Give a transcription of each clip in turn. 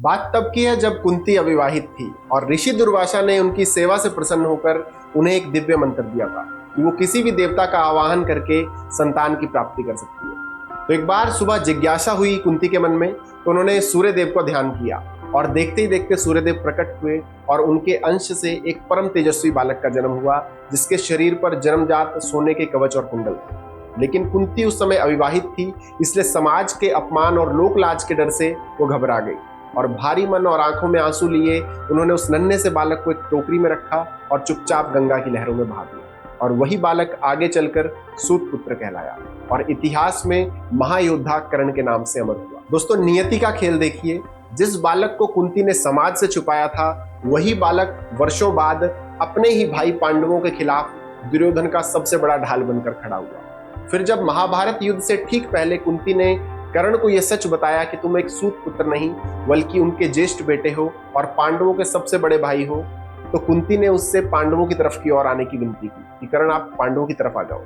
बात तब की है जब कुंती अविवाहित थी और ऋषि दुर्वासा ने उनकी सेवा से प्रसन्न होकर उन्हें एक दिव्य मंत्र दिया था कि वो किसी भी देवता का आवाहन करके संतान की प्राप्ति कर सकती है। तो एक बार सुबह जिज्ञासा हुई कुंती के मन में, तो उन्होंने सूर्यदेव को ध्यान किया और देखते ही देखते सूर्यदेव प्रकट हुए और उनके अंश से एक परम तेजस्वी बालक का जन्म हुआ, जिसके शरीर पर जन्मजात सोने के कवच और कुंडल थे। लेकिन कुंती उस समय अविवाहित थी, इसलिए समाज के अपमान और लोक लाज के डर से वो घबरा गई और भारी मन और आंखों में आंसू लिए उन्होंने उस नन्हे से बालक को एक टोकरी में रखा और चुपचाप गंगा की लहरों में बहा दिया। और वही बालक आगे चलकर सूत पुत्र कहलाया और इतिहास में महायोद्धा कर्ण के नाम से अमर हुआ। दोस्तों, नियति का खेल देखिए। जिस बालक को कुंती ने समाज से छुपाया था, वही बालक वर्षों बाद अपने ही भाई पांडवों के खिलाफ दुर्योधन का सबसे बड़ा ढाल बनकर खड़ा हुआ। फिर जब महाभारत युद्ध से ठीक पहले कुंती ने कर्ण को यह सच बताया कि तुम एक सूत पुत्र नहीं बल्कि उनके ज्येष्ठ बेटे हो और पांडवों के सबसे बड़े भाई हो, तो कुंती ने उससे पांडवों की तरफ की ओर आने की विनती की कि कर्ण, आप पांडवों की तरफ आ जाओ।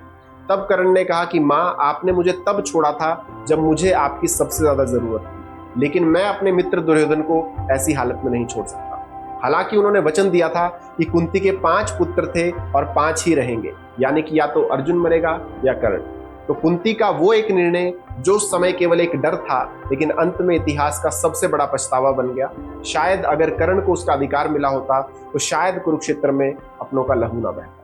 तब कर्ण ने कहा कि माँ, आपने मुझे तब छोड़ा था जब मुझे आपकी सबसे ज्यादा जरूरत थी, लेकिन मैं अपने मित्र दुर्योधन को ऐसी हालत में नहीं छोड़ सकता। हालांकि उन्होंने वचन दिया था कि कुंती के 5 पुत्र थे और 5 ही रहेंगे, यानी कि या तो अर्जुन मरेगा या कर्ण। तो कुंती का वो एक निर्णय जो उस समय केवल एक डर था, लेकिन अंत में इतिहास का सबसे बड़ा पछतावा बन गया। शायद अगर कर्ण को उसका अधिकार मिला होता तो शायद कुरुक्षेत्र में अपनों का लहू ना बहता।